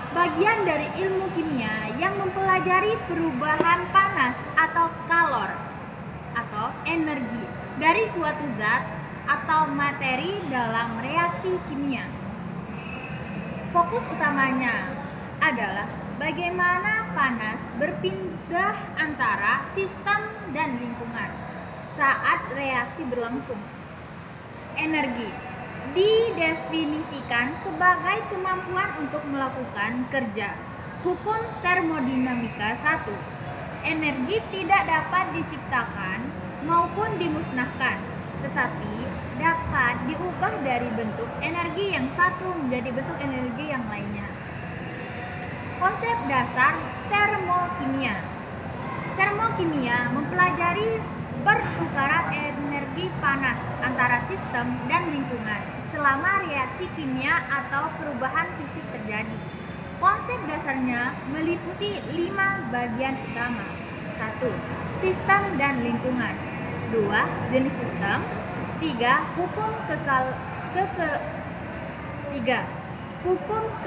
bagian dari ilmu kimia yang mempelajari perubahan panas atau kalor atau energi dari suatu zat atau materi dalam reaksi kimia. Fokus utamanya adalah bagaimana panas berpindah antara sistem dan lingkungan saat reaksi berlangsung. Energi didefinisikan sebagai kemampuan untuk melakukan kerja. Hukum termodinamika 1. Energi tidak dapat diciptakan maupun dimusnahkan, tetapi dapat diubah dari bentuk energi yang satu menjadi bentuk energi yang lainnya. Konsep dasar termokimia. Termokimia mempelajari pertukaran energi panas antara sistem dan lingkungan selama reaksi kimia atau perubahan fisik terjadi. Konsep dasarnya meliputi 5 bagian utama. 1. Sistem dan lingkungan. 2. Jenis sistem. 3. Hukum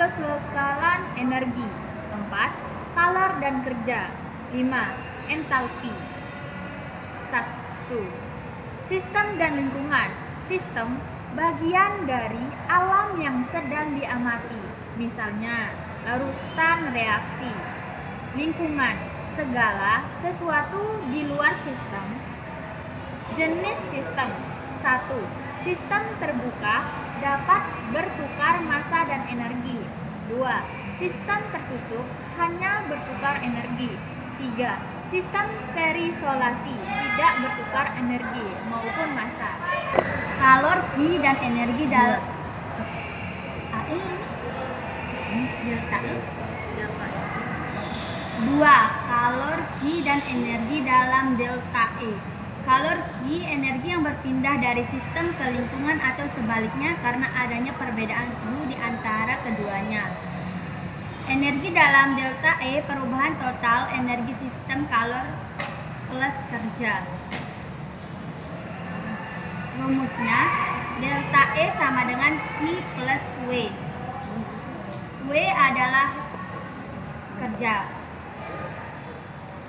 kekekalan energi. 4. Kalor dan kerja. 5. Entalpi. 1. Sistem dan lingkungan. Sistem bagian dari alam yang sedang diamati, misalnya larutan reaksi. Lingkungan, segala sesuatu di luar sistem. Jenis sistem. 1. Sistem terbuka dapat bertukar massa dan energi. 2. Sistem tertutup hanya bertukar energi. 3. Sistem terisolasi tidak bertukar energi maupun massa. Kalor, Ki, dan energi dalam delta E. 2. Kalor, Ki, dan energi dalam delta E. Kalor, Ki, energi yang berpindah dari sistem ke lingkungan atau sebaliknya karena adanya perbedaan suhu di antara keduanya. Energi dalam delta E, perubahan total energi sistem kalor plus kerja. Rumusnya, delta E sama dengan Q plus W. W adalah kerja.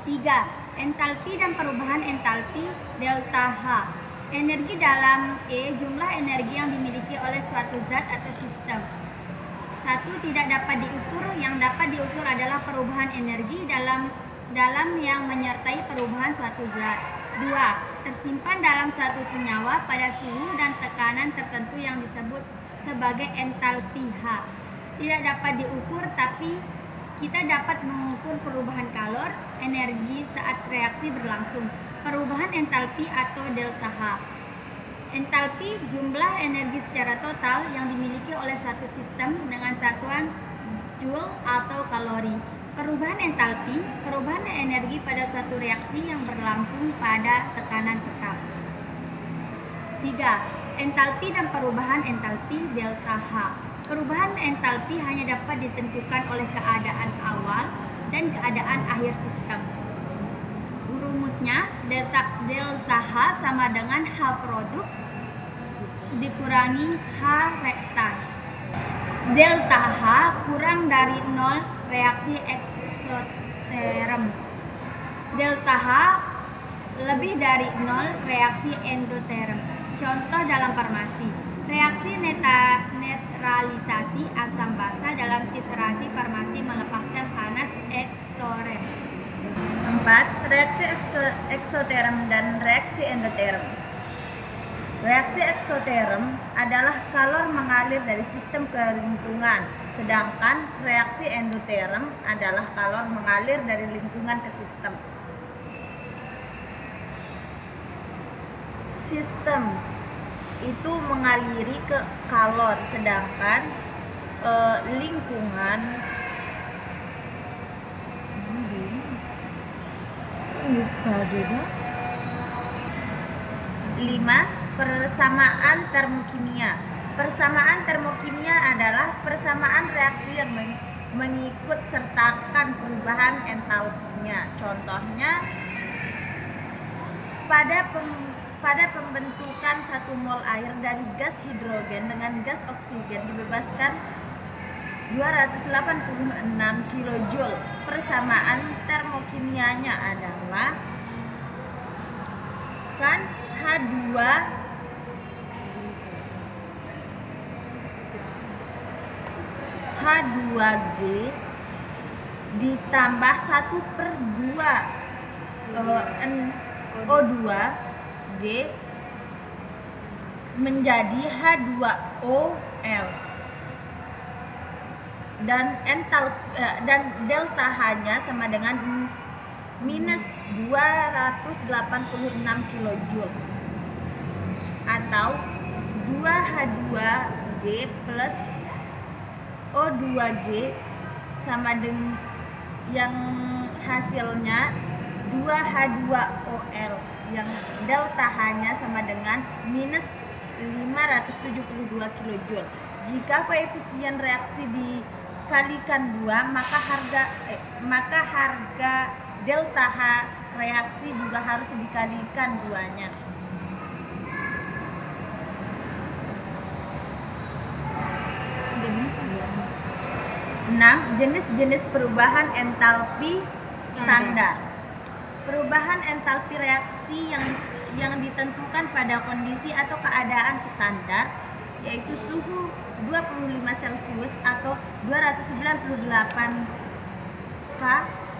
3. Entalpi dan perubahan entalpi delta H. Energi dalam E, jumlah energi yang dimiliki oleh suatu zat atau sistem. 1. Tidak dapat diukur. Yang dapat diukur adalah perubahan energi dalam yang menyertai perubahan suatu zat. 2. Tersimpan dalam suatu senyawa pada suhu dan tekanan tertentu yang disebut sebagai entalpi H. Tidak dapat diukur, tapi kita dapat mengukur perubahan kalor, energi saat reaksi berlangsung. Perubahan entalpi atau delta H. Entalpi, jumlah energi secara total yang dimiliki oleh satu sistem dengan satuan joule atau kalori. Perubahan entalpi, perubahan energi pada suatu reaksi yang berlangsung pada tekanan tetap. 3. Entalpi dan perubahan entalpi delta H. Perubahan entalpi hanya dapat ditentukan oleh keadaan awal dan keadaan akhir sistem. Rumusnya, delta H sama dengan H produk dikurangi H rektan. Delta H kurang dari 0 reaksi eksoterm. Delta H lebih dari 0 reaksi endoterm. Contoh dalam farmasi. Reaksi netralisasi asam basa dalam titrasi farmasi melepaskan panas eksoterm. 4. Reaksi eksoterm dan reaksi endoterm. Reaksi eksoterm adalah kalor mengalir dari sistem ke lingkungan, sedangkan reaksi endoterm adalah kalor mengalir dari lingkungan ke sistem. Sistem itu mengaliri ke kalor, sedangkan lingkungan 5. Persamaan termokimia. Persamaan termokimia adalah persamaan reaksi yang mengikut sertakan perubahan entalpinya. Contohnya, pada pembentukan 1 mol air dari gas hidrogen dengan gas oksigen 286 kilojoule. Persamaan termokimianya adalah kan H2G ditambah 1/2 O2G menjadi H2OL dan delta H-nya sama dengan minus 286 kilojoule atau 2H2G plus O2G sama dengan yang hasilnya 2H2OL yang delta H-nya sama dengan minus 572 kilojoule. Jika koefisien reaksi dikalikan 2, maka harga delta H reaksi juga harus dikalikan 2-nya. 6. Jenis-jenis perubahan entalpi standar. Perubahan entalpi reaksi yang ditentukan pada kondisi atau keadaan standar, yaitu suhu 25 Celcius atau 298 K,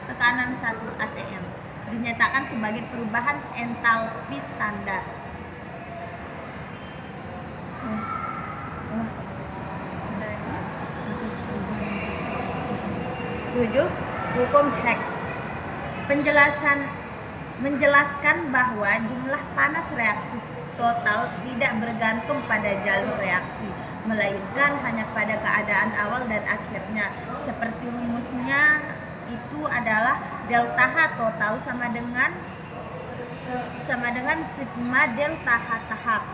tekanan 1 atm, dinyatakan sebagai perubahan entalpi standar. 7. Hukum Higgs menjelaskan bahwa jumlah panas reaksi total tidak bergantung pada jalur reaksi, melainkan hanya pada keadaan awal dan akhirnya. Seperti rumusnya itu adalah delta H total sama dengan sigma delta H tahap.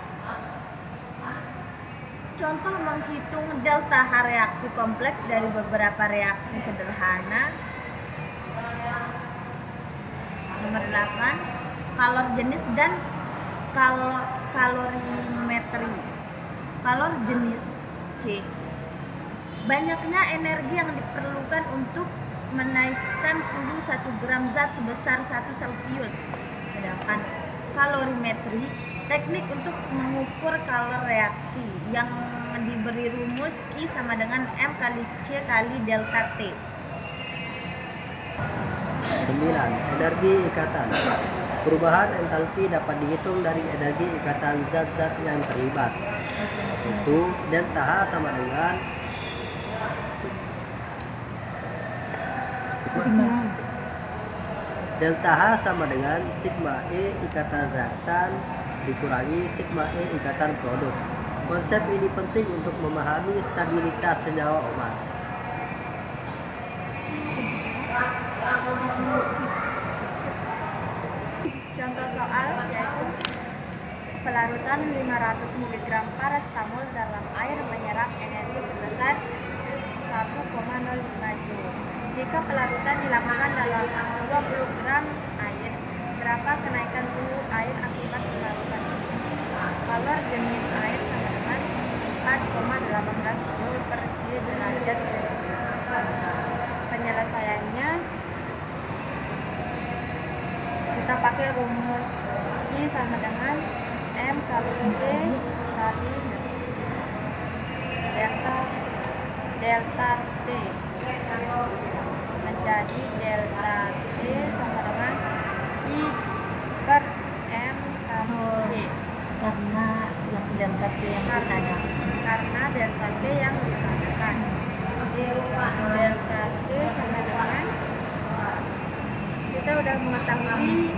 Contoh menghitung delta H reaksi kompleks dari beberapa reaksi sederhana. Nomor 8. Kalor jenis dan kalorimetri. Kalor jenis C. Banyaknya energi yang diperlukan untuk menaikkan suhu 1 gram zat sebesar 1 Celcius. Sedangkan kalorimetri, teknik untuk mengukur kalor reaksi yang diberi rumus I sama dengan M kali C kali delta T. 9. Energi ikatan. Perubahan entalpi dapat dihitung dari energi ikatan zat-zat yang terlibat. Itu delta H sama dengan sigma E ikatan reaktan dikurangi sigma E ikatan produk. Konsep ini penting untuk memahami stabilitas senyawa obat. Contoh soal yaitu pelarutan 500 mg paracetamol dalam air menyerap energi sebesar 1,05 Joule. Jika pelarutan dilakukan dalam 20 gram air, berapa kenaikan suhu air akibat pelarutan ini? Kalor jenis air sama dengan 4,18 Joule per derajat Celcius. Penyelesaiannya kita pakai rumus I sama dengan M kali C kali delta T menjadi delta T sama dengan I per M kali C Karena yang delta T yang ditanyakan. karena delta T yang ditanyakan. Delta T sama dengan kita udah mengetahui